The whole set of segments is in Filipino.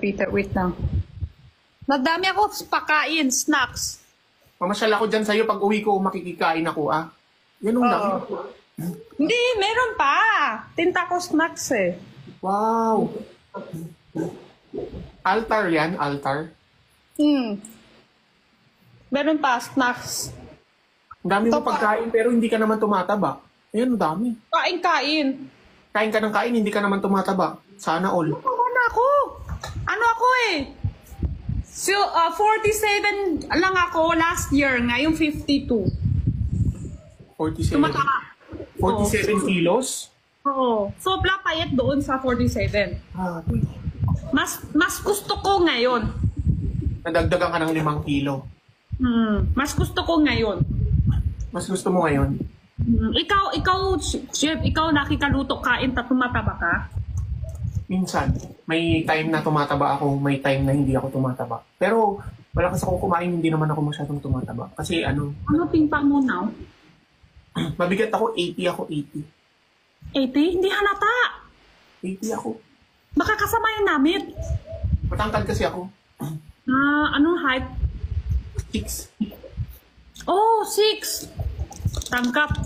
Peter, wait lang. Nadami ako pakain, snacks. Mamasyal ako dyan sa'yo pag uwi ko, makikikain ako, ah. Yan ang dami. Hindi, meron pa. Tinta ko snacks eh. Wow. Altar yan, altar. Meron pa, snacks. Ang dami mo pagkain pero hindi ka naman tumataba. Ayan, ang dami. Kain-kain. Kain ka ng kain, hindi ka naman tumataba. Sana all. Oo na ako. Ano ako eh? So, 47 lang ako last year. Ngayon 52. 47. Tumataba. 47 kilos? Oo. Sobra payat doon sa 47. Ah, Mas gusto ko ngayon. nadagdagan ka ng 5 kilo. Mas gusto ko ngayon. Mas gusto mo ngayon? Ikaw, chef, ikaw nakikaluto kain ta tumataba ka? Minsan. May time na tumataba ako, may time na hindi ako tumataba. Pero wala kasi ako kumain, hindi naman ako masyadong tumataba. Kasi ano Pingpang mo now? mabigat ako, 80 ako, 80. 80? Hindi halata. 80 ako. Baka kasama yung namit. Matangkad kasi ako. Anong height? 6. Oh, 6. Tangkap.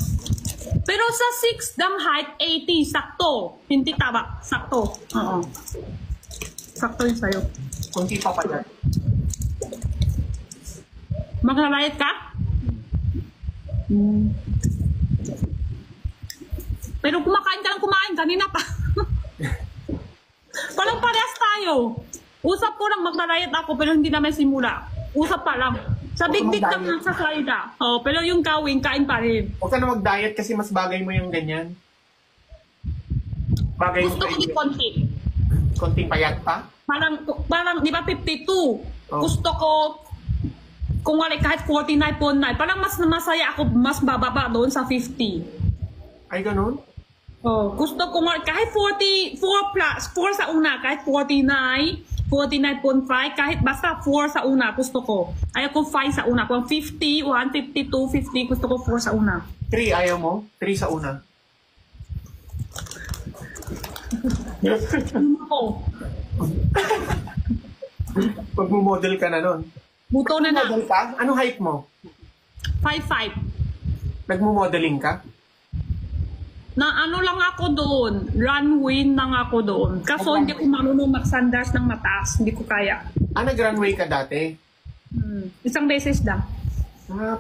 Pero sa 6 ng height, 80. Sakto. Hindi taba. Sakto. Oo. Sakto yun sa'yo. Kunti pa pa dyan. Maglalait ka? Pero kumakain ka lang kumain. Kanina pa. Parang parehas tayo. Usap ko lang maglalait ako pero hindi naman simula. Usap pa lang. Sa big-big lang lang sa salida. Oh, pero yung kawin, kain pa rin. Huwag ka na mag-diet kasi mas bagay mo yung ganyan. Bagay Gusto mo ko di konti. konting payat pa. Parang di ba 52? Oh. Gusto ko, kung wala kahit 49.9, parang mas masaya ako, mas bababa doon sa 50. Ay, ganun? Oh, gusto ko kahit 44 plus, 4 sa una, kahit 49, 49.5, kahit basta 4 sa una, gusto ko. Ayaw ko 5 sa una. Kung 50, 1, 52, 50, gusto ko 4 sa una. 3, ayaw mo? 3 sa una. Ako, Pag mo-model ka na nun. buto na na. Model ka? Anong height mo? 5'5". Nagmo-modeling ka? Na ano lang ako doon, runway lang ako doon. Kaso hindi ko marunong mag-sandals ng mataas, hindi ko kaya. Nag-runway ka dati? Isang beses lang.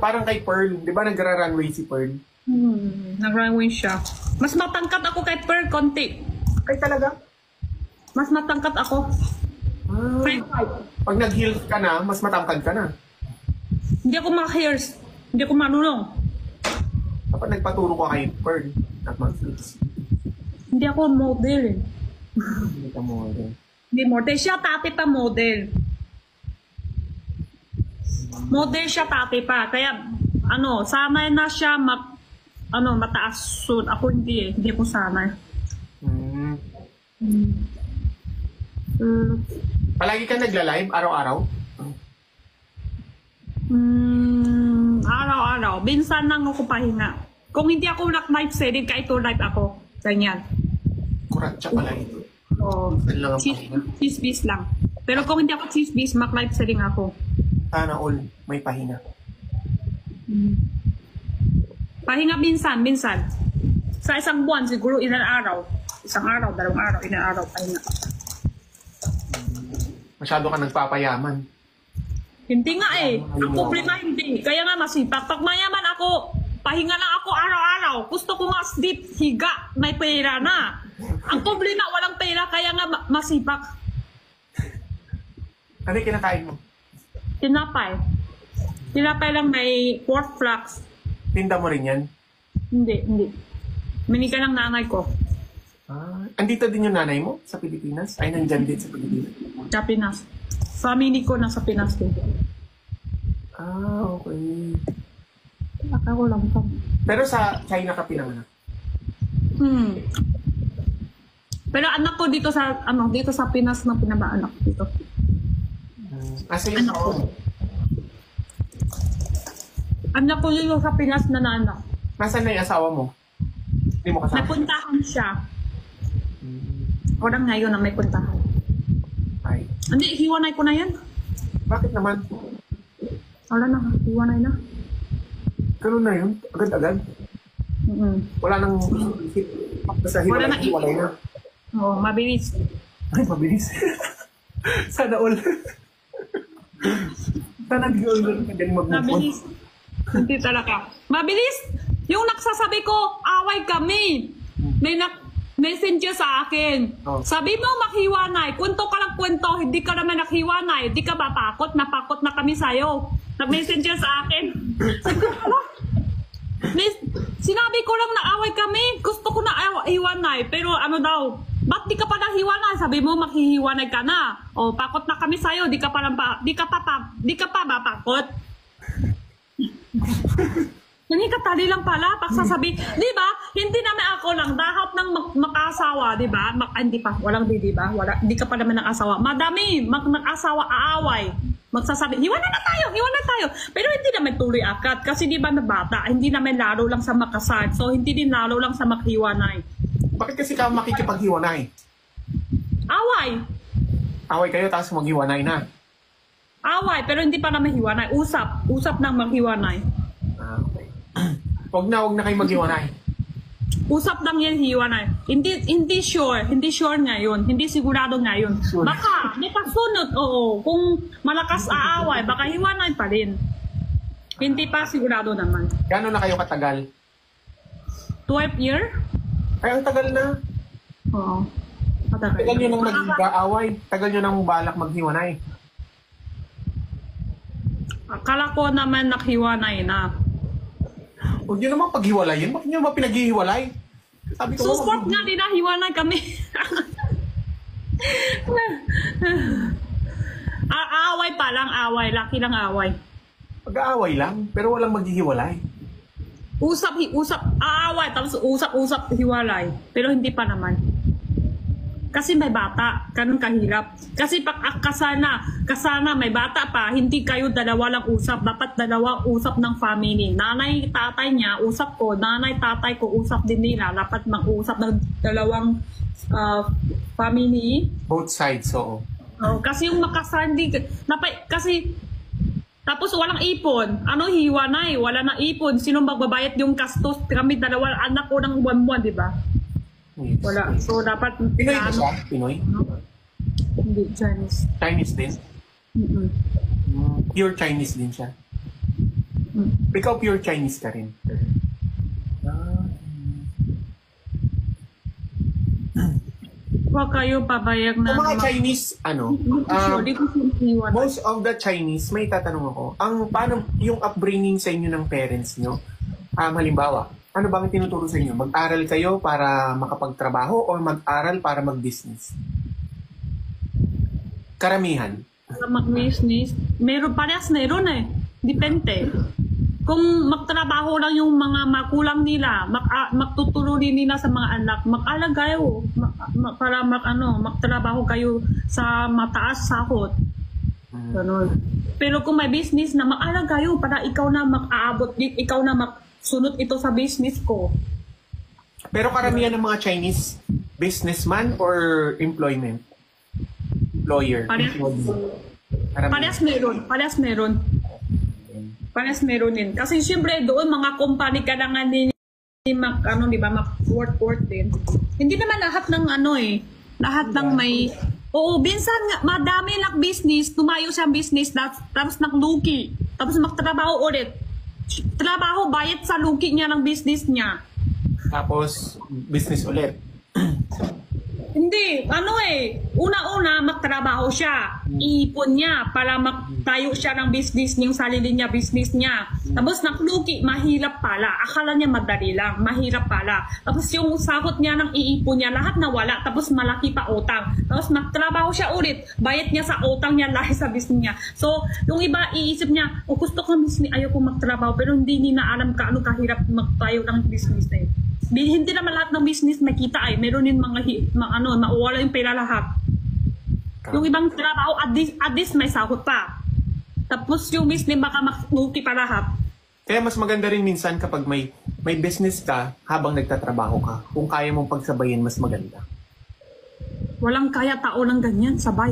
Parang kay Pearl. Di ba nagra-runway si Pearl? Nag-runway siya. Mas matangkat ako kay Per konti. Ay, talaga? Mas matangkat ako. 5'5". Pag nag-heels ka na, mas matangkad ka na. Hindi ako maka-hairs. Hindi ako marunong. Kapag nagpaturo ka kay Pearl, at mag-fix. Hindi ako model. Hindi ka model. Hindi model. Siya tati pa model. Model siya tati pa. Kaya, sanay na siya mataas soon. Ako hindi eh. Hindi ako sanay. Palagi ka nagla-live araw-araw? Araw-araw. Minsan lang ako pahinga. Kung hindi ako live setting, kahit live ako. Ganyan. Kuratsa pala ito. Oo. Lang ang pahinga. Cheese lang. Pero kung hindi ako cheese mag-live setting ako. Sana all may pahinga. Pahinga minsan. Sa isang buwan, siguro ilang araw. Isang araw, 2 araw, ilang araw, pahinga. Masyado ka nagpapayaman. Hindi nga eh. Ang problema hindi. Kaya nga masipag. Pag mayaman ako, pahinga lang ako araw-araw. Gusto ko nga sleep, higa, may pera na. Ang problema, walang pera, kaya nga masipag. Ano yung kinakain mo? Tinapay. Tinapay lang may pork flakes. Tinda mo rin yan? Hindi. Minika ng nanay ko. Andito din yung nanay mo sa Pilipinas? Ay, nandyan din sa Pilipinas? Sa Pinas. Family ko nasa Pinas din. Okay. Ako lang pa. Pero sa China ka pinanganak? Pero anak ko dito sa Pinas na pinabaanak dito. Asa yung Anak ko. Anak ko dito sa Pinas na naanak. Nasaan na yung asawa mo? Hindi mo kasama? Napuntahan siya. Walang ngayon na may puntahan. Ay. Hindi, hiwanay ko na yan. Bakit naman? Wala na, hiwanay na. Ganun na yun? Agad-agad? Wala nang isip. Basta Wala na hiwalay na. Oo, mabilis. Ay, mabilis. Sana all. Sana di all magaling mag-move on. Mabilis. Hindi talaga. Mabilis! Yung nagsasabi ko, away kami. May messenger sa akin. Oh. Sabi mo, makiwanay. Kwento ka lang kwento. Hindi ka naman nakiwanay. Hindi ka ba takot? Napakot na kami sa'yo. Nag-messenger sa akin. Sabi ko, hala? Sinabi ko lang na away kami. Gusto ko na hiwanay. Pero ano daw, ba't di ka pa nahiwanay? Sabi mo, makihiwanay ka na. O, pakot na kami sa'yo. Di ka pa ba pakot? Nanikatali lang pala, pagsasabi, di ba? Hindi naman ako lang, lahat ng mag-asawa, di ba? Hindi pa, walang di ba? Di ka pa naman ng asawa. Madami, mag-asawa, aaway. Magsasabi, hiwalay na tayo. Pero hindi naman tuloy agad. Kasi di ba na bata, hindi naman lalo lang sa makasal. So, hindi din lalo lang sa makhiwanay. Bakit kasi ka makikipaghiwanay? Away. Away kayo, tapos maghiwanay na. Away, pero hindi pa naman hiwanay. Usap ng maghiwanay. Okay. Huwag na kayo maghiwanay. Usap lang yan hiwanay. Hindi sure ngayon. Hindi sigurado ngayon. Sure. Baka, may pasunod, oo. Kung malakas aaway, baka hiwanay pa rin. Hindi pa sigurado naman. Gano'n na kayo katagal? 12 year? Ay, ang tagal na. Oo. Tagal nyo nang mag-aaway. Tagal nyo nang balak maghiwanay. Akala ko naman nakhiwanay na. Huwag nyo naman paghiwalayin. Bakit nyo naman pinaghihiwalay? Sabi ko, Support nga din na hiwanay kami. Aaway pa lang, away. Laki lang away. Pag-aaway lang, pero walang maghihiwalay. Usap, aaway, tapos usap, hiwalay. Pero hindi pa naman. Kasi may bata, ganun kahirap. Kasi pag kasana may bata pa, hindi kayo dalawa lang usap. Dapat dalawa usap ng family. Nanay, tatay niya, usap ko. Nanay, tatay ko, usap din nila. Dapat mag-usap ng dalawang family. Both sides, oo. Oh, kasi yung makasal, kasi tapos walang ipon. Ano, hiwanay, wala na ipon. Sino magbabayad yung gastos? Kami dalawa, anak ko ng buwan-buwan, di ba? Yes. Wala. So, dapat... Pinoy ba siya? Pinoy? Hindi, Chinese. Chinese din? Mm-mm. Pure Chinese din siya? Ikaw pure Chinese ka rin? Huwag kayo pabayag na... Ang mga Chinese, most of the Chinese, may tatanong ako, paano yung upbringing sa inyo ng parents nyo? Halimbawa, ano bang tinuturo sa inyo? Mag-aral kayo para makapagtrabaho o mag-aral para mag-business? Karamihan. Para mag-business, parehas meron eh. Depende. Kung magtrabaho lang yung mga makulang nila, magtuturunin nila sa mga anak, mag-aral kayo para magtrabaho kayo sa mataas sahod. Ganun. Pero kung may business na, mag-aral kayo para ikaw na mag-aabot, ikaw na sunod ito sa business ko. Pero karamihan ng mga Chinese, businessman or employer? Parehas meron din. Kasi siyempre doon mga company kailangan din mag-work din. Hindi naman lahat ng lahat ng may, minsan nga, madami lang business, tumayo siyang business, tapos naglugi, tapos magtrabaho ulit. Trabaho, bayad sa lugi niya ng business niya. Tapos, business ulit. Hindi, una-una magtrabaho siya, iipon niya para magtayo siya ng business niyang sarili niya, business niya. Tapos nakluki, mahirap pala. Akala niya madali lang, mahirap pala. Tapos yung sahod niya ng iipon niya, lahat nawala. Tapos malaki pa utang. Tapos magtrabaho siya ulit, bayad niya sa utang niya dahil sa business niya. So, yung iba iisip niya, gusto ko business, ayaw ko magtrabaho, pero hindi niya na alam kaano kahirap magtayo ng business na yun. Hindi naman lahat ng business makita meron din mauwala yung pera lahat. Yung ibang trabaho at this may sahod pa. Tapos yung business baka makluki pa lahat. Kaya mas maganda rin minsan kapag may business ka habang nagtatrabaho ka. Kung kaya mong pagsabayin, mas maganda. Walang kaya tao ng ganyan, sabay.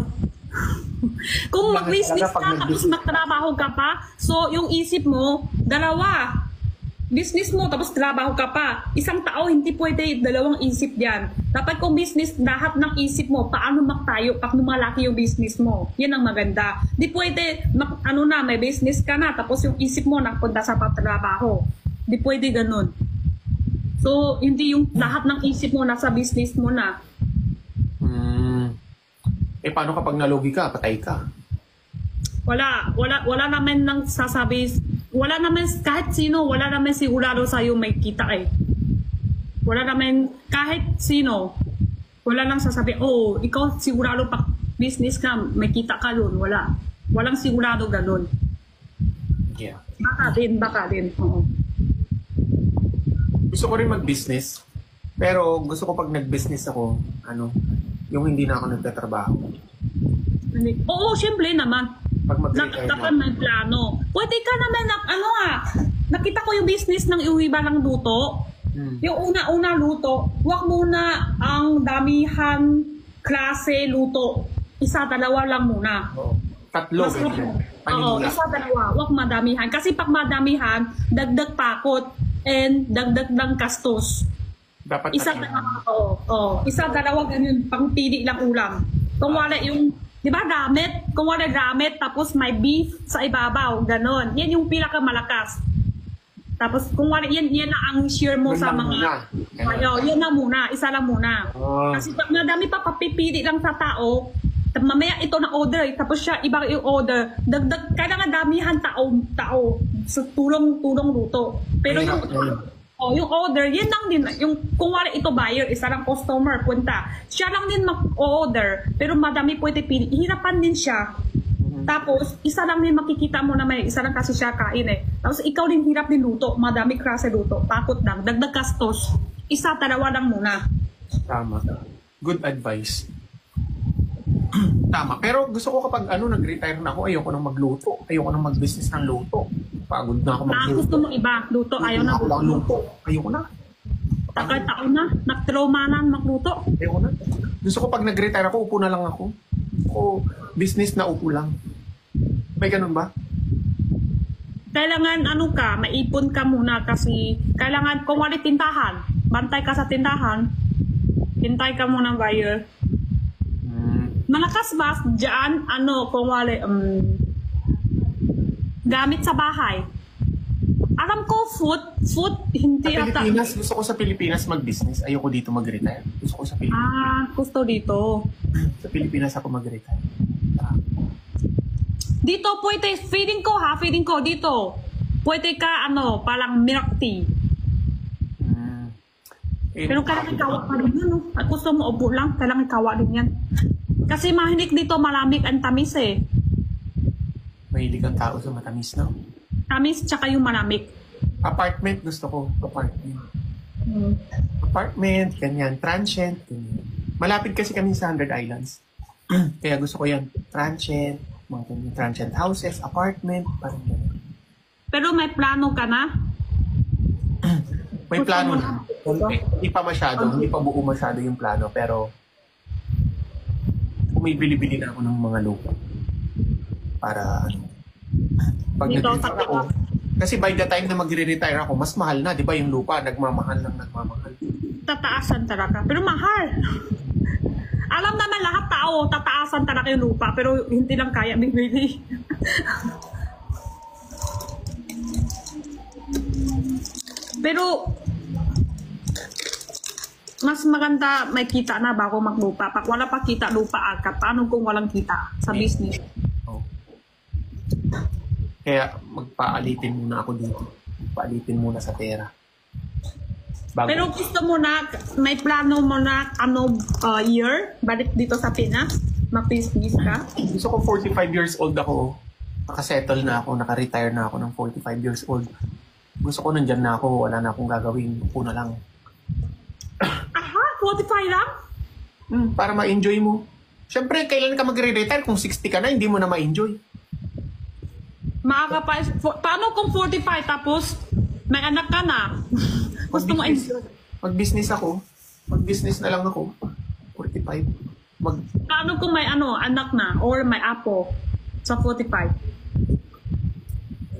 Kung Bakit mag-business talaga pag ka, tapos nag-business? magtrabaho ka pa, so yung isip mo, dalawa. Business mo, tapos trabaho ka pa. Isang tao, hindi pwede dalawang isip yan. Dapat kung business, lahat ng isip mo, paano magtayo, pag lumalaki yung business mo. Yan ang maganda. Di pwede, may business ka na, tapos yung isip mo napunta sa patrabaho. Di pwede ganun. So, hindi yung lahat ng isip mo nasa business mo na. Paano kapag nalugi ka, patay ka? Wala naman nang sasabi, wala naman kahit sino, wala naman sigurado sa'yo may kita eh. Wala naman kahit sino, wala lang sasabi, oh, ikaw sigurado pag business ka, may kita ka dun. Walang sigurado ganun. Yeah. Baka din. Oo. Gusto ko rin mag-business. Pero gusto ko pag nag-business ako, yung hindi na ako nagtatrabaho. Oo, syempre naman. Pag mag-retire Dapat na. may plano. Pwede ka naman nakita ko yung business ng yung iba ng luto. Yung una-una luto, wag muna ang damihan klase luto. Isa, dalawa lang muna. Oo. Tatlo. Oo, Panimula. isa, dalawa. Wag madamihan. Kasi pag madamihan, dagdag pakot and dagdag ng kastos. Dapat Isa, tatlo. dalawa. Isa, dalawa, ganun, pangpili lang ulam. Kung wala yung, di ba, damit? Kung wala damit, tapos may beef sa ibabaw, ganon. Yan yung pinakamalakas. Tapos, kung wala, yan na ang share mo Yun sa lang mga... muna. Yan na muna, isa lang muna. Oh. Kasi pag madami pa papipili lang sa tao, mamaya ito na order, tapos siya ibang yung order, dagdag, kailangan damihan tao sa tulong luto. Pero yung order, yan lang din, yung kung wala ito buyer, isa lang customer, punta, siya lang din mag-order, pero madami pwede pili, hirapan din siya. Tapos, isa lang din makikita mo na may isa lang kasi siya kain eh. Tapos, ikaw din hirap din luto, madami klase luto, takot lang, dagdag kastos, isa, dalawa lang muna. Tama. Good advice. Tama. Pero gusto ko kapag nag-retire na ako, ayoko nang magluto. Ayoko nang mag-business ng luto. Pagod na ako magluto. Gusto mo iba, luto, ayaw na. Ako lang luto. Ayoko na. Taon na, nag-trauma na magluto. Ayoko na. Gusto ko pag nag-retire ako, upo na lang ako. O business na upo lang. May ganun ba? Kailangan maipon ka muna kasi kailangan kung wala tindahan, bantay ka sa tindahan, hintay ka muna ng buyer. Malakas ba dyan, kung wala, gamit sa bahay. Alam ko, food, hindi Sa Pilipinas, gusto ko sa Pilipinas mag-business. Ayoko dito mag-retire. Gusto ko sa Pilipinas. Gusto dito. Sa Pilipinas ako mag-retire. Dito pwede, feeding ko dito. Pwede ka, parang milk tea. Pero kailangan ikawa pa rin yan, At gusto mo upo lang, kailangan ikawa din yan. Kasi mahilig dito, malamig ang tamis eh. Mahilig ang tao sa matamis, no? Tamis, tsaka yung malamig. Apartment, gusto ko. Apartment. Apartment, ganyan. Transient, ganyan. Malapit kasi kami sa 100 Islands. Kaya gusto ko yan. Transient, mga ganyan. Transient houses, apartment, parang ganyan. Pero may plano ka na? May plano na. Hindi pa masyado, hindi pa buo masyado yung plano. Pero, bumibili-bili na ako ng mga lupa. Para, pag Dito, nag-retire ako, kasi by the time na magre-retire ako, mas mahal na, di ba yung lupa? Nagmamahal. Tataasan talaga. Pero mahal. Alam naman lahat tao, tataasan talaga yung lupa. Pero hindi lang kaya bibili. Pero, mas maganda may kita na bago maglupa. Pag wala pa kita lupa agad, paano kung walang kita sa business? Oh. Kaya magpaalitin muna ako dito. Magpaalitin muna sa pera. Bago. Pero gusto mo na, may plano mo na year? Balik dito sa Pinas? Mag-business ka? Gusto ko 45 years old ako. Nakasettle na ako, naka-retire na ako ng 45 years old. Gusto ko nandyan na ako, wala na akong gagawin. Upo na lang. Aha, 45 lang? Para ma-enjoy mo. Siyempre, kailan ka magre-retire? Kung 60 ka na, hindi mo na ma-enjoy. Paano kung 45 tapos may anak ka na? Gusto mo Mag-business ako. Mag-business na lang ako. 45. Paano kung may anak na or may apo sa 45?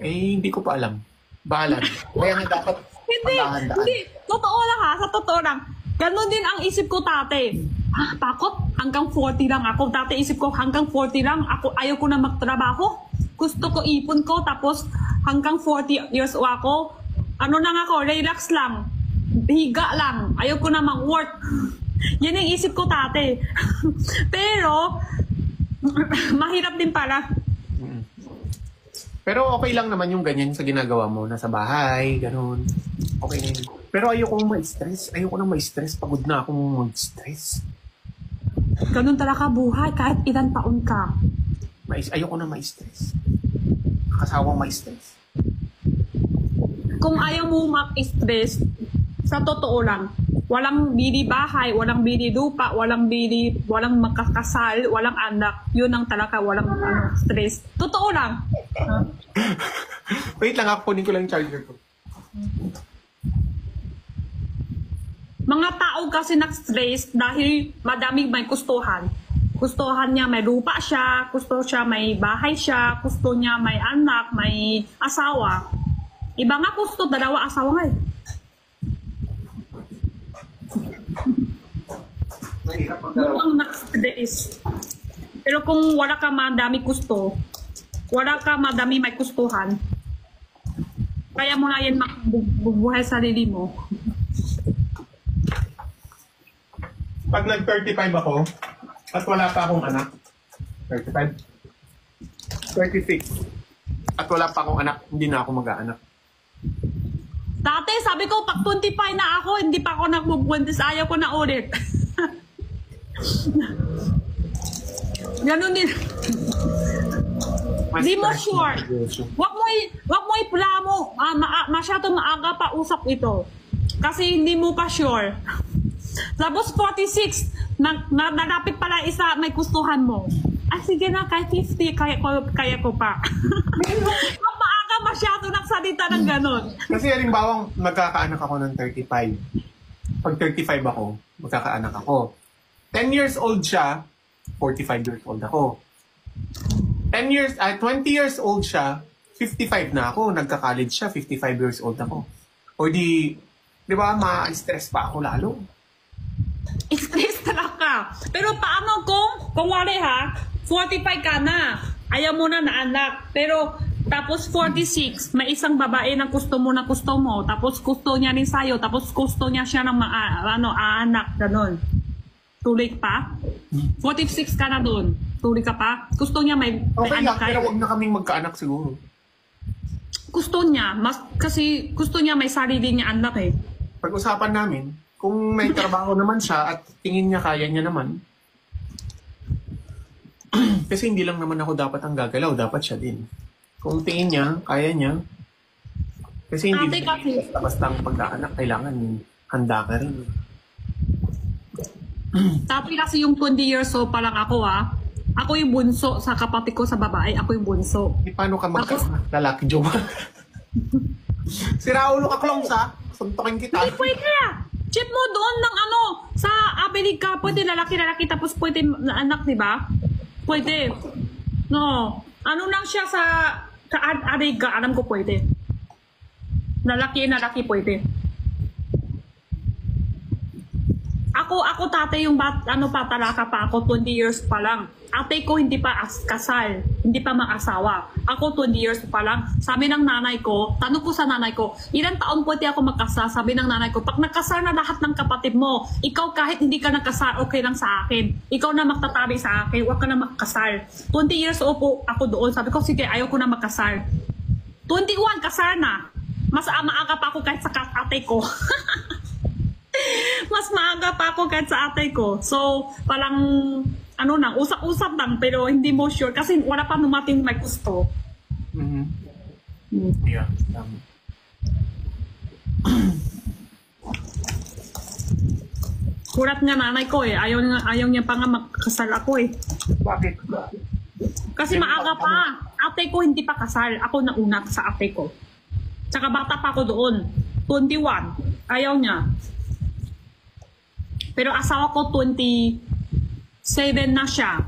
hindi ko pa alam. Bahala. Kaya nga dapat pagdahan-daan. Hindi. Totoo lang ha, sa totoo lang. Ganon din ang isip ko dati. Takot, hanggang 40 lang ako. Dati isip ko, hanggang 40 lang. Ayaw ko na magtrabaho. Gusto ko ipon ko, tapos hanggang 40 years old ako. Ano lang ako, relax lang. Higa lang. Ayaw ko na mag-work. Yan ang isip ko dati. Pero, mahirap din pala. Pero okay lang naman yung ganyan sa ginagawa mo. Nasa bahay, ganun. Okay na yun. Pero ayoko ma-stress. Ayoko na ma-stress. Pagod na akong mag-stress. Ganun talaga buhay kahit ilang taon ka. Ayoko na ma-stress. Kasawang ma-stress. Kung ayaw mo mag-stress, sa totoo lang, walang bili bahay, walang bili lupa, walang makakasal, walang anak. Yun ang talaga, walang stress. Totoo lang. Wait lang, kunin ko lang yung charger ko. Mga tao kasi nag-stress dahil madaming may gustuhan. Gustuhan niya may lupa siya, gusto siya may bahay siya, gusto niya may anak, may asawa. Iba nga gusto, dalawa asawa nga eh. Yun ang nag-stress. Pero kung wala ka madami gusto, wala ka madami may gustuhan, kaya mo na yan magbubuhay sarili mo. Pag nag-35 ako, at wala pa akong anak, 35? 36. At wala pa akong anak, hindi na ako mag-aanak. Dati sabi ko, pag 25 na ako, hindi pa ako nagbubuntis, ayaw ko na ulit. Ganun din. Di mo sure. Wag mo iplamo. Masyado maaga pa usap ito. Kasi hindi mo pa sure. Tapos 46, nalapit pala isa may gustuhan mo. Sige na, kahit 50, kaya ko pa. Maaga masyado nagsalita ng ganon. Kasi halimbawa, magkakaanak ako ng 35. Pag 35 ako, magkakaanak ako. 10 years old siya, 45 years old ako. 20 years old siya, 55 na ako. Nagka-college siya, 55 years old ako. O di ba, ma-stress pa ako lalo. Stress talaga. Pero paano kung wala ha, 45 ka na, ayaw mo na anak. Pero tapos 46, may isang babae na gusto mo, tapos gusto niya rin sa'yo, tapos gusto niya siya ng anak, gano'n. Tuloy pa? 46 ka na doon. Tuloy ka pa? Gusto niya may anak kayo. Pero huwag na kaming magkaanak siguro. Gusto niya. Kasi gusto niya may sarili niya anak eh. Pag-usapan namin, kung may trabaho naman siya at tingin niya kaya niya naman. Kasi hindi lang naman ako dapat ang gagalaw. Dapat siya din. Kung tingin niya, kaya niya. Kasi hindi basta ang pagkaanak. Kailangan handa ka rin. Tapi kasi yung 20 years old pa lang ako ako yung bunso sa kapatid ko sa babae, ako yung bunso. Paano ka lalaki jowa? Si Raulo ka klongsa, suntokin kita. Hindi pwede Check mo doon ng sa Amerika, pwede lalaki tapos pwede na anak, di ba? Pwede. No. Ano lang siya sa Amerika, alam ko pwede. Lalaki pwede. Ako tate yung patalaka pa ako 20 years pa lang. Ate ko hindi pa kasal, hindi pa mag-asawa. Ako 20 years pa lang. Sabi ng nanay ko, tanong ko sa nanay ko, ilang taon pwede ako magkasal? Sabi ng nanay ko, pag nagkasal na lahat ng kapatid mo, ikaw kahit hindi ka nagkasal, okay lang sa akin. Ikaw na magtatabi sa akin, huwag ka na magkasal. 20 years old po ako doon. Sabi ko, sige, ayaw ko na magkasal. 21, kasal na. Mas maaga pa ako kahit sa ate ko. Mas maaga pa ako kahit sa ate ko. So, parang, usap-usap lang, pero hindi mo sure. Kasi wala pa numating may gusto. Yeah. Kurat nga nanay ko eh. Ayaw niya pa nga magkasal ako eh. Bakit? Kasi maaga pa. Ate ko hindi pa kasal. Ako nauna sa ate ko. Tsaka bata pa ako doon. 21. Ayaw niya. Pero asawa ko 24 7 na siya.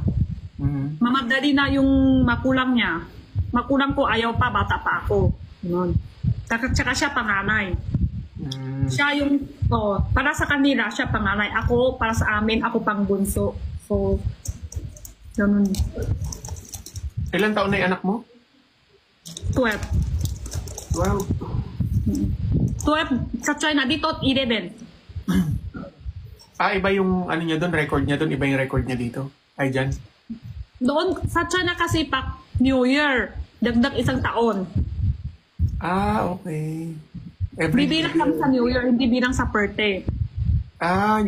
Mhm. Mamadali na yung makulang niya. Makulang ko, ayaw pa, bata pa ako. Ganun. Tsaka siya panganay. Mm. Siya yung, para sa kanila, siya panganay. Ako, para sa amin, ako pang bunso. So, ganun. Ilan taon na yung anak mo? 12. 12. 12 sa China, dito 11. Iba yung ano niya doon, record niya doon, iba yung record niya dito. Ay, dyan. Doon, sa China kasi pa New Year, dagdag isang taon. Okay. Every Bibilang kami sa New Year, hindi bilang sa birthday.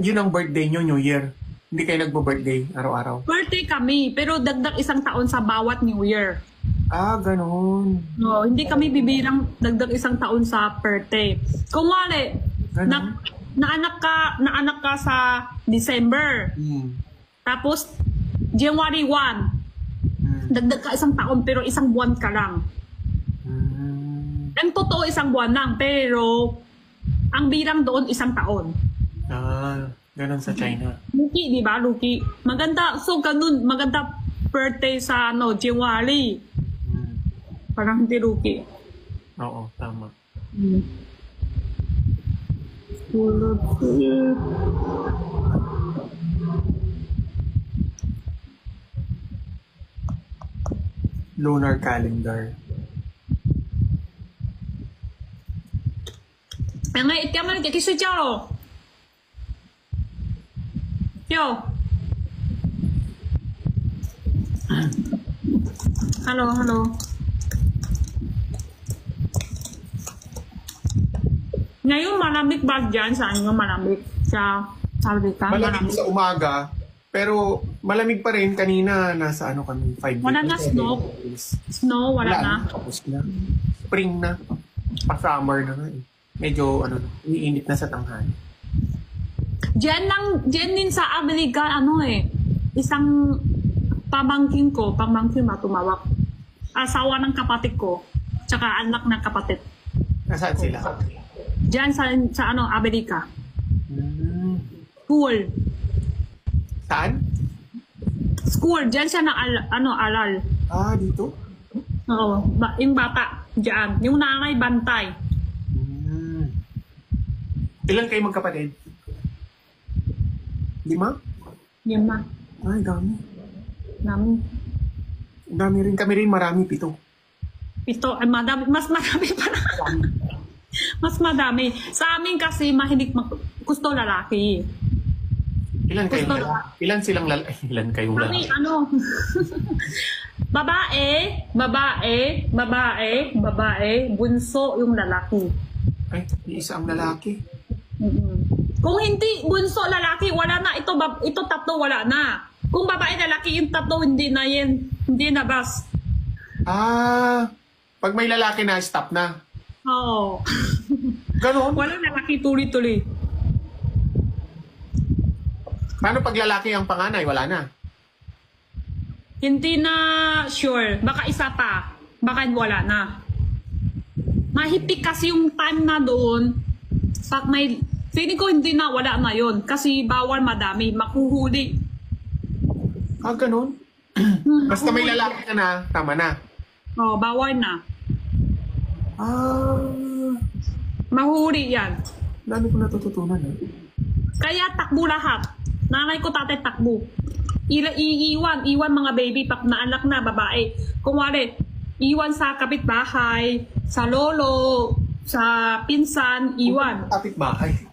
Yun ang birthday nyo, New Year. Hindi kayo nagbo-birthday araw-araw. Birthday kami, pero dagdag isang taon sa bawat New Year. Ganun. No, hindi kami bibilang dagdag isang taon sa birthday. Kung wala, Ganun. naanak ka sa December. Tapos, January 1, dagdag ka isang taon, pero isang buwan ka lang. Ang totoo, isang buwan lang, pero ang bilang doon, isang taon. Ganun sa China. Luki, di ba? Luki. Maganda. So, ganun. Maganda birthday sa January. Parang hindi Luki. Oo, tama. Lunar calendar. Ngay, itiam na kiki睡觉咯。Yo. Hello. Ngayon malamig ba dyan sa inyo? Malamig sa Salvita? Malamig sa umaga, pero malamig pa rin. Kanina, nasa kami, 5 Wala na snow? Snow, wala na. Tapos na. Spring na. Pa-summer na nga eh. Medyo, umiinit na sa tanghali. Diyan din sa Amerika, isang pamangkin matumawak. Asawa ng kapatid ko, tsaka anak ng kapatid. Nasaan sila? Diyan sa Amerika. School. Saan? School, diyan siya na alal. Dito? Oo, yung bata, diyan. Yung nanay bantay. Ilan kayo magkapatid? 5? 5. Ay, dami. Dami. Dami rin. Kami rin marami, 7. 7, madami. Mas madami pa na. Mas madami. Sa amin kasi mahilig gusto lalaki. Ilan kayong lalaki? Ilan silang lalaki? Ilan kayong lalaki? Babae, bunso yung lalaki. Ay, isa ang lalaki. Kung hindi bunso lalaki, wala na. Ito tatlo, wala na. Kung babae lalaki, yung tatlo, hindi na yan. Hindi na bas. Pag may lalaki na, stop na. Oo. Ganon? Walang lalaki tuloy-tuloy. Paano pag lalaki ang panganay? Wala na. Hindi na sure. Baka isa pa. Baka wala na. Mahipik kasi yung time na doon. Pag may... Feeling ko hindi na, wala na yun. Kasi bawal madami. Makuhuli. Ganon? Basta may lalaki ka na, tama na. Oo, bawal na. Mahuli yan. Lalo ko natututunan eh. Kaya takbo lahat. Nanay ko tatay takbo. Iwan mga baby pag naanak na babae. Kung wala, iwan sa kapitbahay, sa lolo, sa pinsan, iwan. Kapitbahay.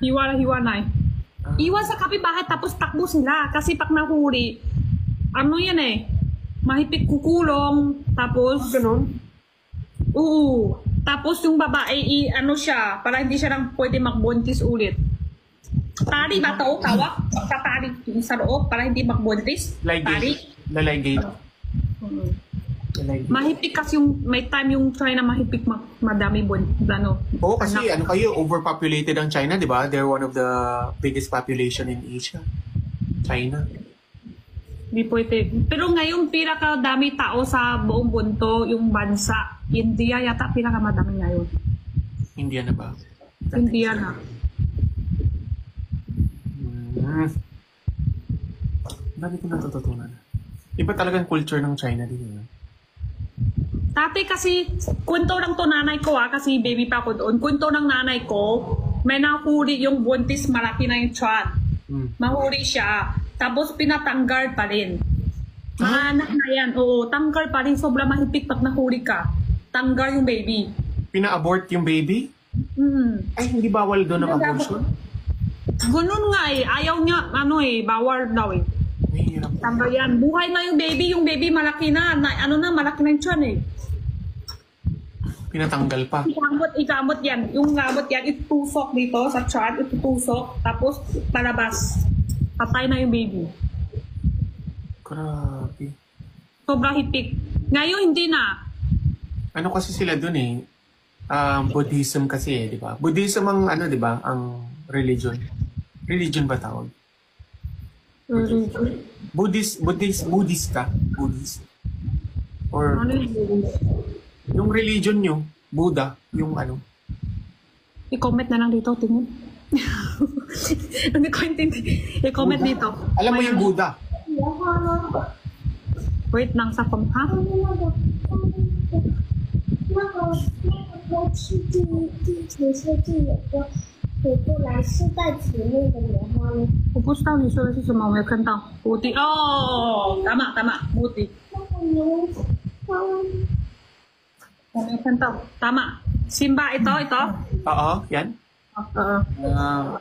Hiwanay. Iwan sa kapitbahay tapos takbo sila. Kasi pag nahuli, yan mahipik kukulong. Tapos, Ganon? oo. Tapos yung babae, siya, para hindi siya lang pwede magbuntis ulit. Tali ba ito? Tawak? Tatali sa loob para hindi magbuntis? Tali? Lalay gate. Mahipik kasi may time yung China mahipik madami Oo, kasi kayo, overpopulated ang China, di ba? They're one of the biggest population in Asia. China. Hindi pwede. Pero ngayon, pinakadami tao sa buong mundo, yung bansa. India yata pinakamadami ngayon. India na ba? India na. Dami ko natututunan. Iba talagang culture ng China din. Dati kasi, kwento lang to nanay ko kasi baby pa ako doon. Kwento ng nanay ko, may nahuli yung buntis, malaki na yung tiyan. Mahuli siya. Tapos pinatanggal pa rin. Anak na yan. Oo, tanggal pa rin. Sobrang mahipit pag nahuli ka. Tanggal yung baby. Pina-abort yung baby? Ay, hindi bawal doon ang abortion? Ganun nga Ayaw niya, bawal daw Mahirap. Tanggal yan. Buhay na yung baby. Yung baby malaki na. Malaki na yung tiyan Pinatanggal pa. Ikamot yan. Yung gamot yan, itutusok dito sa tiyan. Itutusok. Tapos palabas. Patay na yung baby. Grabe. Sobrang hipik. Ngayon, hindi na. Ano kasi sila doon Buddhism kasi di ba? Buddhism ang di ba? Ang religion. Religion ba tawag? Buddhist ka? Buddhist. Or Ano yung yung religion nyo, Buddha, yung I-comment na lang dito, tingin. Hindi ko intindi. I-comment Buddha. dito. Alam mo yung Buddha? Wait lang sa pang, ha? 我去地球就有个来世带体内的莲花呢。我不知道你说的是什么，我没有看到。Buti. Oh! Tama. Buti. 那个莲花。 我没有看到。Tama. Simba, ito. Oo, yan. Oo.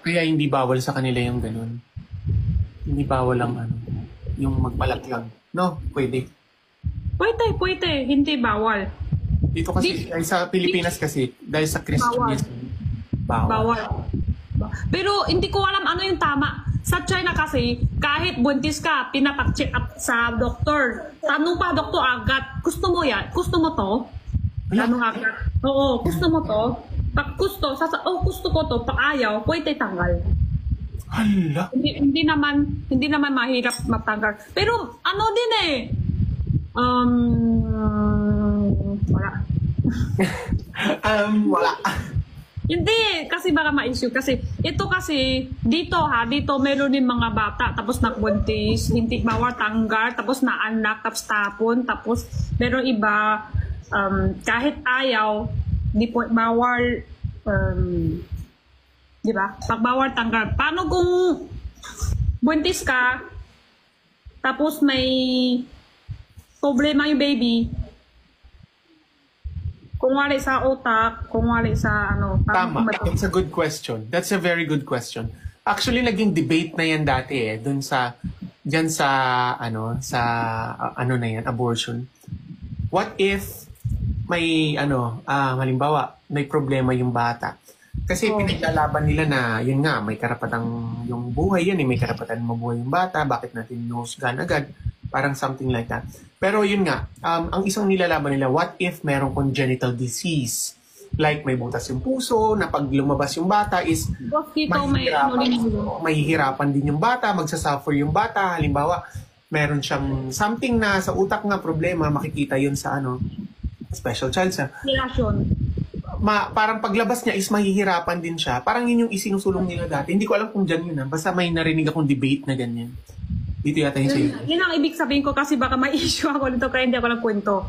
Kaya hindi bawal sa kanila yung ganun. Hindi bawal ang yung magpalatlang. No, pwede. Pwede. Hindi bawal. Dito kasi, ay sa Pilipinas kasi, dahil sa Christianism, bawal. Pero hindi ko alam ano yung tama. Sa China kasi, kahit buntis ka, pinapak-check up sa doktor. Tanong pa doktor agad, gusto mo yan? Gusto mo to? Tanong agad. Oo, gusto mo to? Pag gusto, gusto ko to. Pag ayaw, pwede tanggal. Hala. Hindi naman mahirap matanggal. Pero ano din wala. Wala. Hindi, kasi baka ma-issue. Kasi, ito kasi, dito meron din mga bata, tapos nakbuntis, hindi bawal tanggal, tapos naanak, tapos tapon, tapos meron iba, kahit ayaw, di po, bawal, di ba? Pag bawal tanggal. Paano kung buntis ka, tapos may problema yung baby, kung wala sa utak, kung wala sa Tama. That's a good question. That's a very good question. Actually, naging debate na yan dati diyan sa na yan, abortion. What if may halimbawa, may problema yung bata? Kasi pinaglalaban nila na, yun nga, may karapatang yung buhay yan may karapatan mabuhay yung bata, bakit natin hinusgan agad? Parang something like that. Pero yun nga, ang isang nilalaban nila, what if merong congenital disease? Like may butas yung puso, na pag lumabas yung bata is mahihirapan din yung bata, magsasuffer yung bata. Halimbawa, meron siyang something na sa utak nga problema, makikita yun sa special child sa relasyon. Parang paglabas niya is mahihirapan din siya. Parang yun yung isinusulong nila dati. Hindi ko alam kung dyan yun. Basta may narinig akong debate na ganyan. Dito yata yung sa'yo. Yun ang ibig sabihin ko kasi baka may issue ako dito kaya hindi ako nagkwento.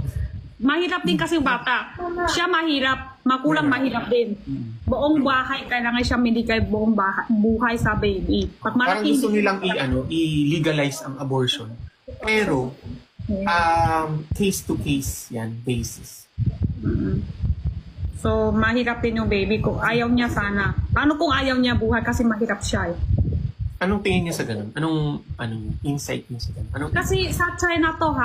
Mahirap din kasi yung bata. Siya mahirap, makulang mahirap din. Buong bahay, kailangan siya medicate buong buhay sa baby. Pag parang gusto nilang i-legalize ang abortion. Pero, case to case yan, basis. So, mahirap din yung baby ko. Ayaw niya sana. Paano kung ayaw niya buhay kasi mahirap siya Anong tingin niya sa ganun? Anong insight niya sa ganun? Kasi sa China to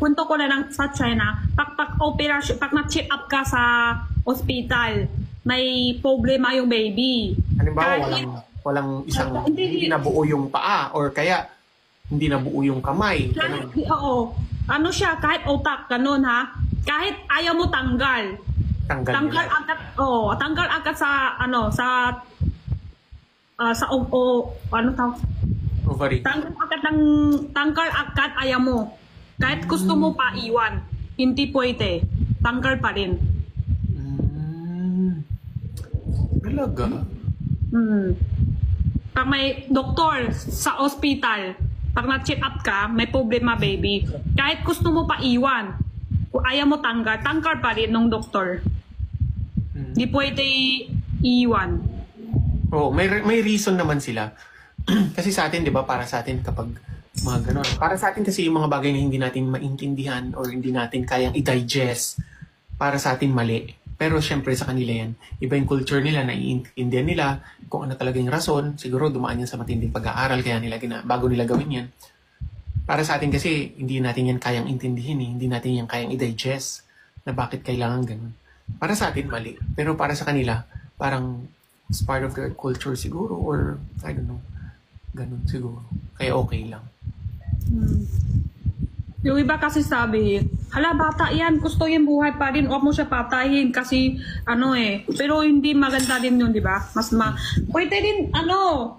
kwento ko na lang sa China, pag operasyon, pag na-check up ka sa hospital, may problema yung baby. Halimbawa, walang isang, hindi nabuo yung paa, or kaya, hindi nabuo yung kamay. Oo. Siya, kahit utak, ganun kahit ayaw mo tanggal. Tanggal agad, tanggal agad sa, ovary. Tanggal agad ayaw mo. Kahit gusto mo pa iwan, hindi pwede. Tanggal pa rin. Talaga? Pag may doktor sa ospital, pag na-check up ka, may problema baby. Kahit gusto mo pa iwan, kung ayaw mo tanggal pa rin ng doktor. Di pwede iwan. Oh, may reason naman sila. Kasi sa atin, 'di ba, para sa atin kapag mga ganon. Para sa atin kasi yung mga bagay na hindi natin maintindihan or hindi natin kayang i-digest, para sa atin mali. Pero syempre sa kanila yan. Iba yung culture nila, naiintindihan nila kung ano talaga yung rason. Siguro dumaan yan sa matinding pag-aaral kaya nila bago nila gawin yan. Para sa atin kasi hindi natin yan kayang intindihin eh. Hindi natin yan kayang i-digest na bakit kailangan ganun. Para sa atin mali. Pero para sa kanila, parang it's part of their culture siguro or I don't know. Ganun siguro. Kaya okay lang. Yung iba kasi sabi, hala bata yan, gusto yung buhay pa rin, huwag mo siya patayin kasi pero hindi maganda din yun, di ba? Pwede din,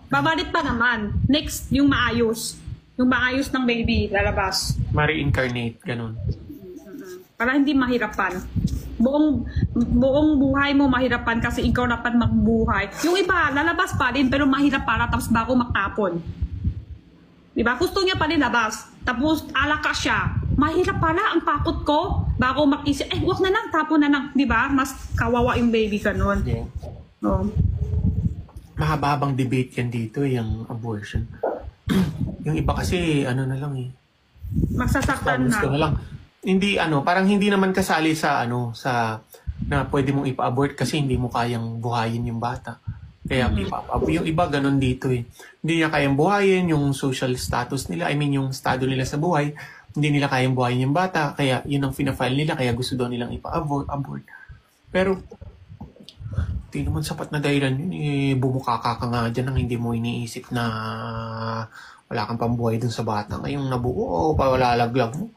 babalik pa naman. Next, yung maayos. Yung maayos ng baby, lalabas. Ma-reincarnate, ganun. Para hindi mahirapan. Buong buhay mo mahirapan kasi ikaw dapat magbuhay. Yung iba, lalabas pa din pero mahirap para tapos bago magtapon. Diba? Gusto niya pa rin labas. Tapos alaka siya. Mahirap pala ang pakot ko bago mag-isip. Wag na lang, tapon na lang. Diba? Mas kawawa yung baby ganun. Yeah. Oh. Mahaba-habang debate yan dito, yung abortion. Yung iba kasi, na lang eh. Magsasaktan na. lang. Hindi parang hindi naman kasali sa na pwede mong ipa-abort kasi hindi mo kayang buhayin yung bata. Kaya yung iba ganun dito eh. Hindi niya kayang buhayin yung social status nila, yung estado nila sa buhay, hindi nila kayang buhayin yung bata, kaya yun ang fina-file nila, kaya gusto daw nilang ipa-abort. Pero hindi naman sapat na dahilan yun eh. Bumukaka ka nga dyan nang hindi mo iniisip na wala kang pambuhay dun sa bata. Ngayong nabuo, pawalalaglag mo.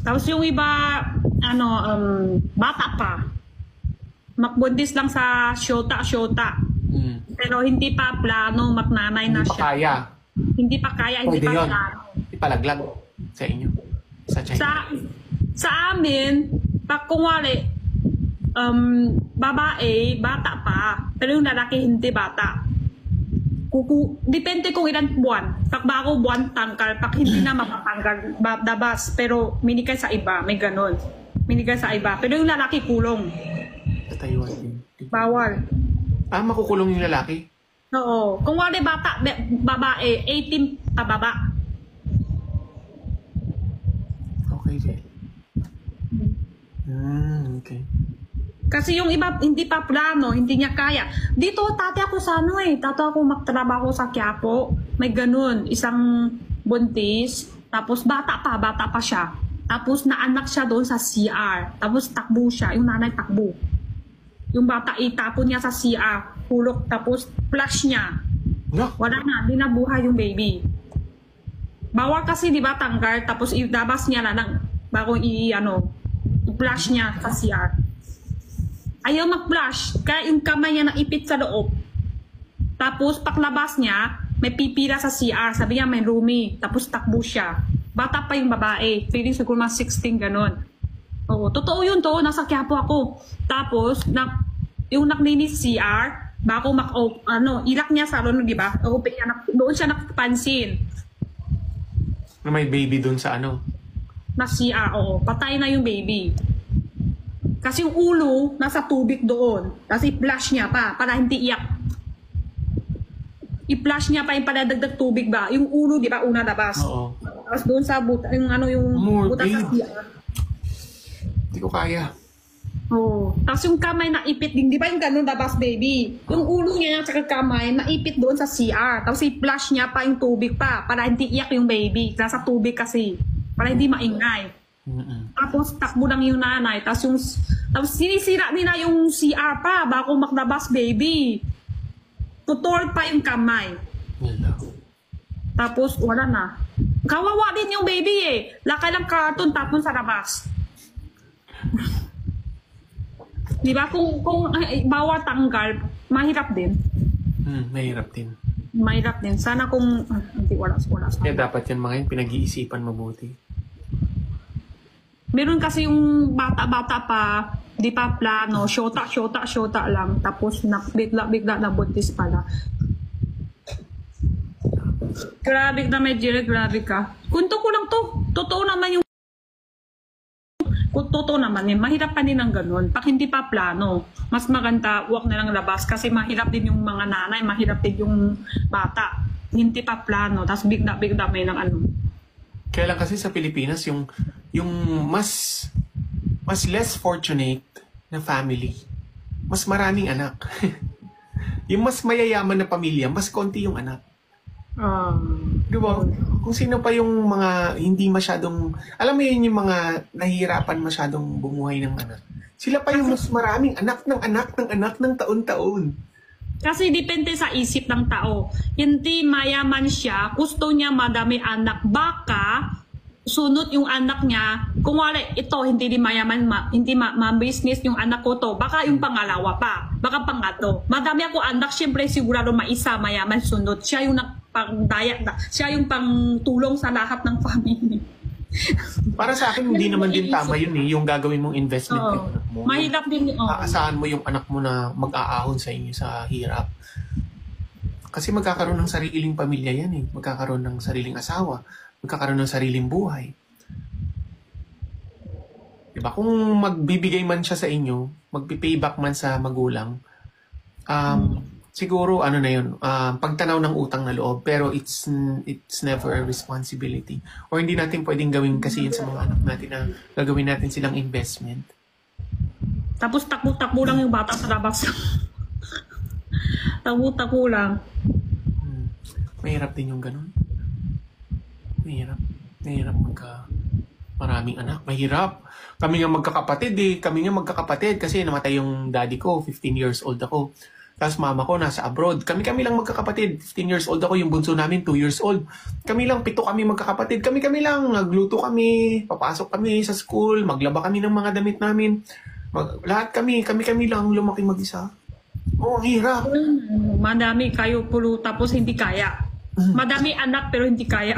Tapos yung iba, bata pa. Makbuntis lang sa syota. Pero hindi pa plano, maknanay na siya. Kaya. Hindi pa kaya, hindi pa plano. Ipalaglag sa inyo. Sa China. Sa amin, pag kunwari, babae, bata pa. Pero yung lalaki, hindi bata. Depende kung ilan buwan. Pag bago buwan, tangkal. Pag hindi na mapapanggal, dabas. Pero minigay sa iba, may ganun. Minigay sa iba. Pero yung lalaki, kulong. Sa Taiwan din. Bawal. Makukulong yung lalaki? Oo. Kung wala bata, babae, 18 pababa. Okay din. Okay. Kasi yung iba, hindi pa plano, hindi niya kaya. Dito, tati ako sa Tati ako magtrabaho sa Quiapo. May ganun, isang buntis. Tapos bata pa siya. Tapos naanak siya doon sa CR. Tapos takbo siya, yung nanay takbo. Yung bata itapon niya sa CR. Hulok, tapos flash niya. No? Wala na, di nabuhay yung baby. Bawal kasi, di ba, tanggal. Tapos idabas niya na bago i-flash niya sa CR. Ayaw mag-flash, kaya yung kamay niya naipit sa loob. Tapos paglabas niya, may pipila sa CR. Sabi niya may roomie. Tapos takbo siya. Bata pa yung babae. Feeling siguro mga 16 ganon. Oo, totoo yun to. Nasa Quiapo ako. Tapos, yung naklinis CR, bago ilak niya sa di ba? Doon siya nakapansin. Na may baby doon sa Na CR, oo. Patay na yung baby. Kasi yung ulo, nasa tubig doon. Tapos i-flash niya pa, para hindi iyak. I-flash niya pa yung paladagdag tubig ba? Yung ulo, di ba, una labas. Oo. Tapos doon sa buta, yung buta sa CR. Hindi ko kaya. Oo. Tapos yung kamay naipit din, di ba yung ganun labas, baby? Yung ulo niya at kamay naipit doon sa CR. Tapos i-flash niya pa yung tubig pa, para hindi iyak yung baby. Nasa tubig kasi, para hindi maingay. Tapos takbo lang yung nanay. Tapos sinisira nila yung CR pa bago maglabas, baby. Tutol pa yung kamay. Tapos wala na. Kawawa din yung baby eh. Lakay lang cartoon tapos sa labas. Di ba? Kung bawal tanggal, mahirap din. Mahirap din. Mahirap din. Sana kung hindi wala. Kaya dapat yan mga yun, pinag-iisipan mabuti. Meron kasi yung bata-bata pa, di pa plano, syota lang. Tapos bigla na buntis pala. Grabe na may Jerry, grabe ka. Kunto ko lang to. Totoo naman yung totoo naman yun. Mahirap pa din ang ganun. Pag hindi pa plano, mas maganda wag na lang labas kasi mahirap din yung mga nanay, mahirap din yung bata. Hindi pa plano, tapos bigla may ng ano. Kaya lang kasi sa Pilipinas, yung mas less fortunate na family, mas maraming anak. Yung mas mayayaman na pamilya, mas konti yung anak. Di ba? Kung sino pa yung mga hindi masyadong, alam mo yun yung mga nahihirapan masyadong bumuhay ng anak. Sila pa yung mas maraming anak ng taon-taon. Kasi depende sa isip ng tao. Hindi mayaman siya, gusto niya madami anak. Baka sunod yung anak niya, kung wala ito, hindi di mayaman, hindi ma-business yung anak ko to, baka yung pangalawa pa, baka pangatlo. Madami ako anak, syempre sigurado maisa, mayaman, sunod. Siya yung pangdaya, siya yung pangtulong sa lahat ng family. Para sa akin, hindi naman din tama yun eh, yung gagawin mong investment kay anak mo. Mahirap din. Aasahan mo yung anak mo na mag-aahon sa inyo sa hirap. Kasi magkakaroon ng sariling pamilya yan eh. Magkakaroon ng sariling asawa. Magkakaroon ng sariling buhay. Diba? Kung magbibigay man siya sa inyo, magpipayback man sa magulang, siguro ano na yun, pagtanaw ng utang na loob, pero it's never a responsibility. Or hindi natin pwedeng gawin kasi yun sa mga anak natin na gagawin natin silang investment. Tapos takbo-takbo lang yung bata sa labas. Takbo-takbo lang. Mahirap din yung ganun. Mahirap maraming anak. Mahirap. Kami nga magkakapatid kasi namatay yung daddy ko, 15 years old ako. Tapos mama ko nasa abroad. Kami lang magkakapatid. 15 years old ako, yung bunso namin 2 years old. Kami lang, 7 kami magkakapatid. Kami lang, nagluto kami, papasok kami sa school, maglaba kami ng mga damit namin. Lahat kami lang lumaki mag-isa. Oh, ang hirap. Madami kayo pulo tapos hindi kaya. Madami anak pero hindi kaya.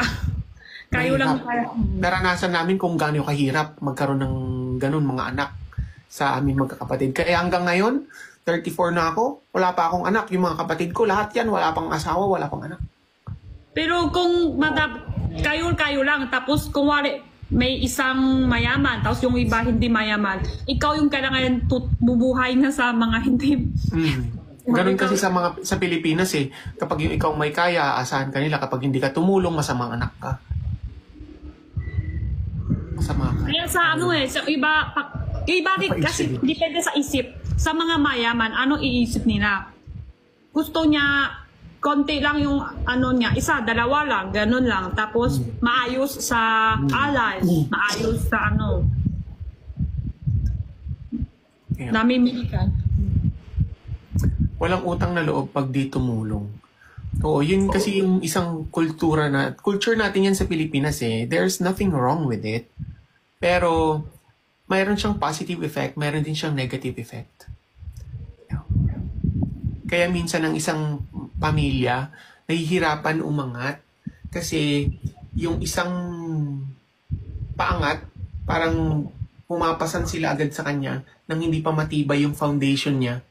Kayo lang kaya. Naranasan namin kung gaano kahirap magkaroon ng ganun mga anak sa amin magkakapatid. Kaya hanggang ngayon, 34 na ako, wala pa akong anak. Yung mga kapatid ko, lahat yan, wala pang asawa, wala pang anak. Pero kung kayo lang, tapos kung may isang mayaman, tapos yung iba hindi mayaman, ikaw yung kailangan bubuhay na sa mga hindi. Ganun kasi sa Pilipinas eh. Kapag yung ikaw may kaya, aasahan ka nila. Kapag hindi ka tumulong, masamang anak ka. Masama ka. Kaya sa sa iba din kasi depende sa isip. Sa mga mayaman, ano iisip nila? Gusto niya, konti lang yung niya, isa, dalawa lang, ganun lang. Tapos, maayos sa alay, maayos sa namimili ka. Walang utang na loob pag di tumulong. Oo, yun kasi yung isang culture natin yan sa Pilipinas eh. There's nothing wrong with it. Pero, mayroon siyang positive effect, mayroon din siyang negative effect. Kaya minsan ang isang pamilya nahihirapan umangat kasi yung isang paangat parang pumapasan sila agad sa kanya nang hindi pa matibay yung foundation niya.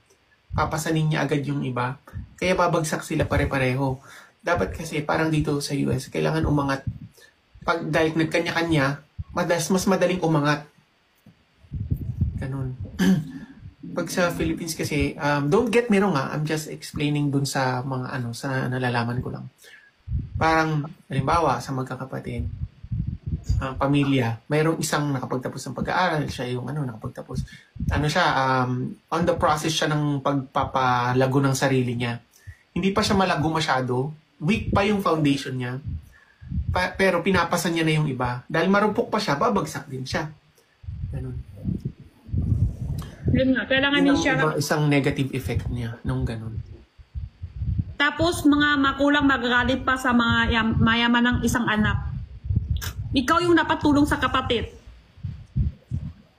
Papasanin niya agad yung iba. Kaya babagsak sila pare-pareho. Dapat kasi parang dito sa US, kailangan umangat. Dahil nagkanya-kanya, mas madaling umangat. Ganun. Pag sa Philippines kasi, don't get me wrong I'm just explaining dun sa mga sa nalalaman ko lang. Parang, halimbawa, sa magkakapatid, pamilya, mayroong isang nakapagtapos ng pag-aaral, siya yung nakapagtapos. On the process siya ng pagpapalago ng sarili niya. Hindi pa siya malago masyado, weak pa yung foundation niya, pero pinapasan niya na yung iba. Dahil marupok pa siya, babagsak din siya. Ganun. Yun nga, kailangan din siya. Isang negative effect niya nung ganun. Tapos mga makulang magagalit pa sa mga mayaman ng isang anak. Ikaw yung dapat tulong sa kapatid.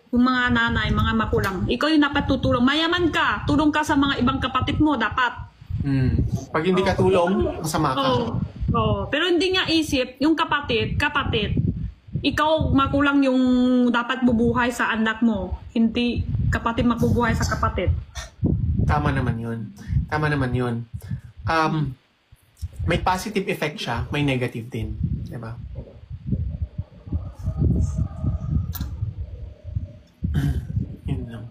Yung mga nanay, mga makulang. Ikaw yung dapat tutulong. Mayaman ka, tulong ka sa mga ibang kapatid mo, dapat. Pag hindi ka tulong, masama ka. Pero hindi nga isip, yung kapatid, ikaw makulang yung dapat bubuhay sa anak mo. Hindi kapatid magbubuhay sa kapatid. Tama naman yun. May positive effect siya, may negative din. Diba? Yun lang.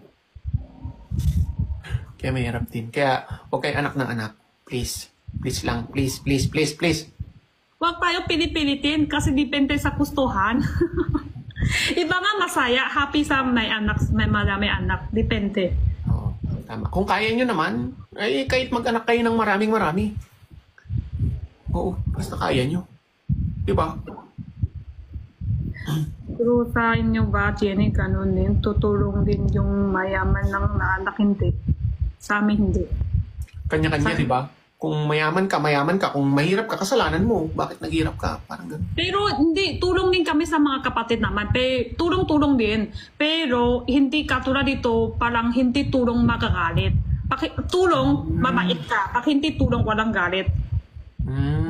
Kaya mahirap din. Kaya, huwag kayo anak ng anak. Please. Please lang. Please, please, please, please. Huwag tayo pinipilitin kasi depende sa gustuhan. Iba nga masaya, happy sa may anak, may marami anak. Depende. Oo, tama. Kung kaya nyo naman, ay kahit mag-anak kayo ng maraming-marami. Oo, basta kaya nyo. Diba? Pero sa inyo ba, Jenny, ganun din? Tutulong din yung mayaman ng anak, hindi. Sa amin, hindi. Kanya-kanya, diba? Kung mayaman ka. Kung mahirap ka, kasalanan mo. Bakit naghirap ka? Parang ganun. Pero hindi, tulong din kami sa mga kapatid naman. Tulong-tulong din. Pero hindi katulad dito, parang hindi tulong magagalit. Tulong, mabait ka. Pag hindi tulong, walang galit.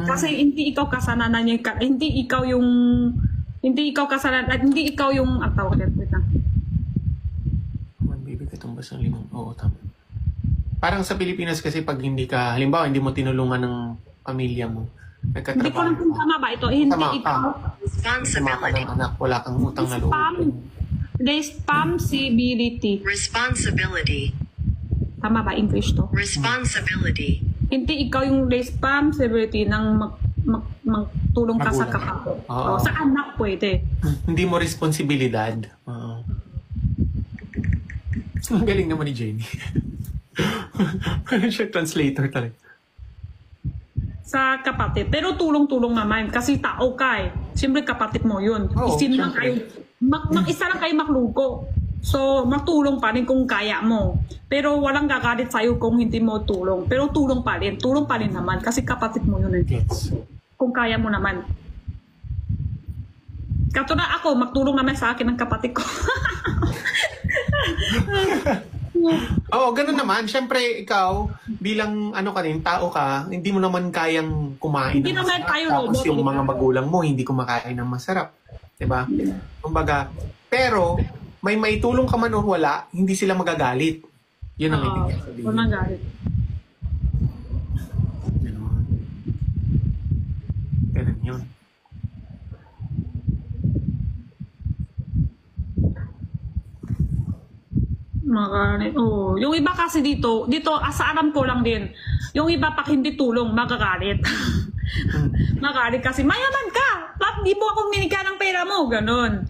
Kasi hindi ikaw kasalanan niya. Hindi ikaw kasalanan. Hindi ikaw yung tawag dito. Magbibigay itong basang limang. Oo, tama. Parang sa Pilipinas kasi pag hindi ka, halimbawa, hindi mo tinulungan ng pamilya mo, nagkatrabaho. Hindi ko lang kung tama ba ito. Hindi tama ikaw. Tama ka ng anak, wala kang utang na loob. Responsibility. Responsibility. Tama ba English to? Responsibility. Hindi ikaw yung responsibility ng magtulong ka sa Magulang. kapatid. Oo. Sa anak pwede. Hindi mo responsibilidad. Oo. Ang galing naman ni Jenny. Parang siya translator talaga. Sa kapatid. Pero tulong-tulong naman. Kasi tao ka eh. Siyempre kapatid mo yun. Oo, Isin lang siyempre. kayo. Isa lang kayo maklugo. So, magtulong pa rin kung kaya mo. Pero walang gagalit sa'yo kung hindi mo tulong. Pero tulong pa rin. Tulong pa rin naman. Kasi kapatid mo yun eh. Yes. Kung kaya mo naman. Katulad ako, magtulong naman sa akin ng kapatid ko. Oo, ganun naman. Siyempre, ikaw, bilang ano ka rin, tao ka, hindi mo naman kayang kumain Hindi ng naman masarap. tayo Tapos robot, yung diba? mga magulang mo, hindi kumakain ng masarap. Diba? Kumbaga, pero, may maitulong ka man o wala, hindi sila magagalit. Yun ang ibig sabihin. Walang galit. Ganun. Ganun yun. Magalit. Oh, yung iba kasi dito sa alam ko lang din. Yung iba pag hindi tulong, magagalit. Magalit kasi mayaman ka. Bakit di mo ako minika ng pera mo? Ganon.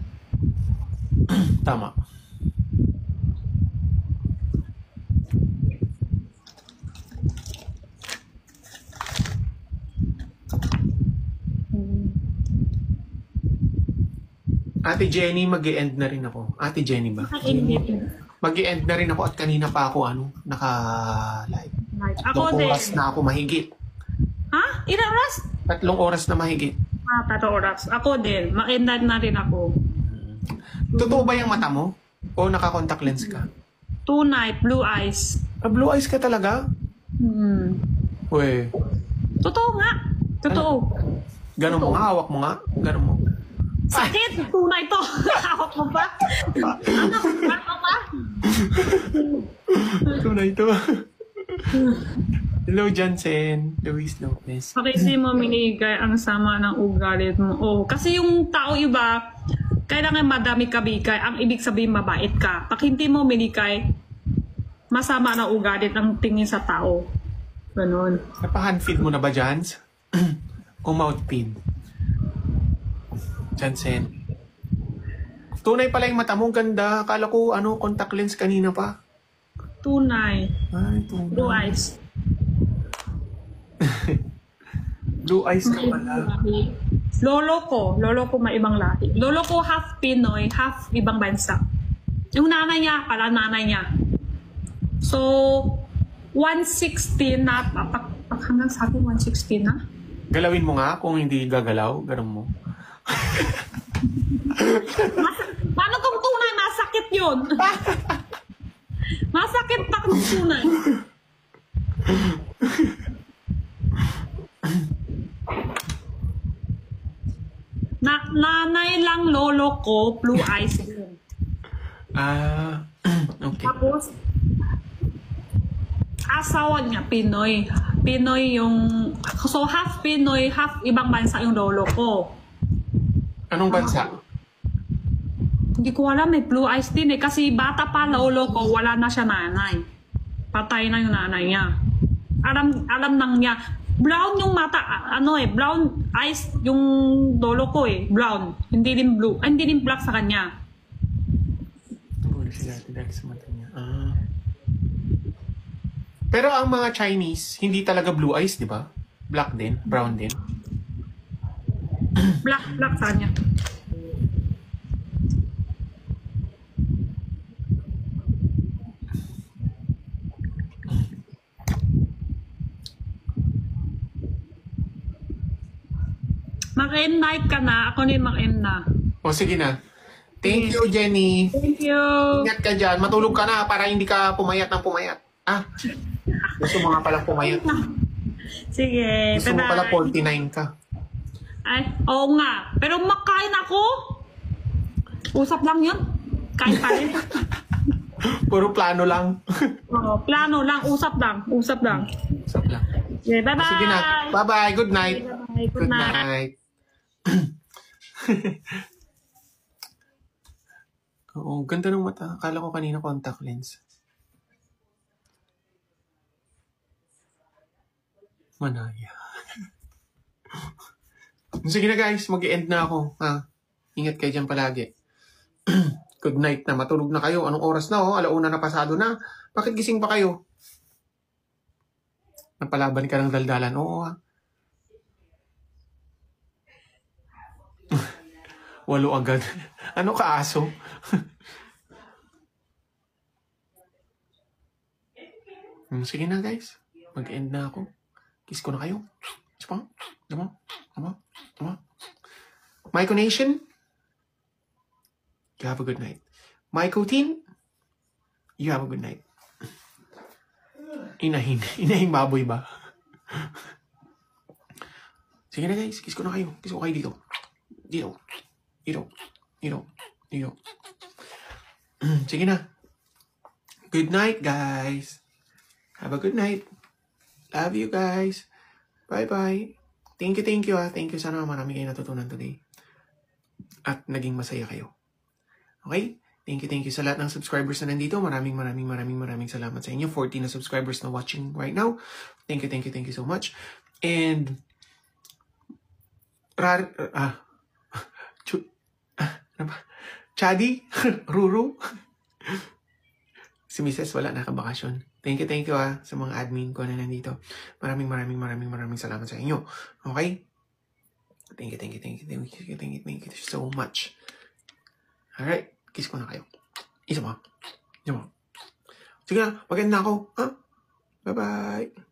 Tama. Ate Jenny, mag-e-end na rin ako. Ate Jenny ba? Mag-e-end na rin ako at kanina pa ako naka-live. Ako 3 din. oras na ako mahigit. Ha? Ilang oras? 3 oras na mahigit. 3 oras. Ako din. Ma-end na rin ako. Totoo ba yung mata mo? O naka-contact lens ka? Tonight, blue eyes. Blue eyes ka talaga? Uy. Totoo nga. Totoo. Ganun mo nga, hawak mo nga. Ganun mo. Sakit! Tunay to! Hawak mo ba? Ano ba? Tunay to. Hello, Jansen. Luis Lopez. Kasi mo minigay ang sama ng ugalit mo. Oh, kasi yung tao iba, kailangan madami ka bigay. Ang ibig sabihin, mabait ka. Pag hindi mo minigay, masama na ugalit ang tingin sa tao. Ganon. Napa-handfeed mo na ba, Jans? O mouthfeed? Jansen. Tunay pala yung mata mo. Ganda. Akala ko, contact lens kanina pa. Tunay. Ay, tunay. Blue eyes. Blue eyes ka pala. Lolo ko maibang lahi. Lolo ko half Pinoy, half ibang bansa. Yung nanay niya, So, 116 na, hanggang sa akin 116 na. Galawin mo nga kung hindi gagalaw. Ganun mo. Paano kung tunay, masakit yun? Masakit pa kung tunay. Nanay lang lolo ko, blue eyes din. Okay. Tapos, asawa niya, Pinoy. Pinoy yung... So, half Pinoy, half ibang bansa yung lolo ko. Anong bansa? Hindi ko alam, may blue eyes din eh. Kasi bata pa lolo ko, wala na siya nanay. Patay na yung nanay niya. Alam nang niya. Brown yung mata, brown eyes yung lolo ko eh. Brown. Hindi din blue. Hindi din black sa kanya. Wala sila dahil sa mata niya. Pero ang mga Chinese, hindi talaga blue eyes, di ba? Black din, brown din. Black sa kanya. Mag-end night ka na. Ako na yung mag-end na. O sige na. Thank you, Jenny. Thank you. Ingat ka dyan. Matulog ka na para hindi ka pumayat ng pumayat. Gusto mo nga palang pumayat. Sige. Gusto mo pala 49 ka. Ay, oo nga. Pero makain ako. Usap lang yun. Kain pa rin. Puro plano lang. Oo, plano lang. Usap lang. Usap lang. Usap lang. Okay, bye-bye. Sige na. Bye-bye. Good night. Bye-bye. Good night. Oo, ganda ng mata. Akala ko kanina contact lens. Manaya. Sige na guys, mag-end na ako. Ingat kayo dyan palagi. Good night na. Matulog na kayo. Anong oras na? 1:00 na pasado na. Bakit gising pa kayo? Napalaban ka ng daldalan. Oo 8 agad. Ano ka aso? Sige na guys. Mag-end na ako. Kiss ko na kayo. Myco Nation, you have a good night. Myco Team, you have a good night. Inahing baboy ba? Sige na guys, kiss ko na kayo. Kiss ko kayo dito. Dito. Sige na. Good night guys. Have a good night. Love you guys. Bye-bye. Thank you. Thank you. Sana marami kayo natutunan today. At naging masaya kayo. Okay? Thank you sa lahat ng subscribers na nandito. Maraming salamat sa inyo. 14 na subscribers na watching right now. Thank you so much. And Chadi, Ruru. Si Mrs. wala nakabakasyon. Thank you sa mga admin ko na nandito. Maraming salamat sa inyo. Okay? Thank you so much. Alright. Kiss ko na kayo. Isa mo. Sige na. Mag-end na ako. Bye-bye.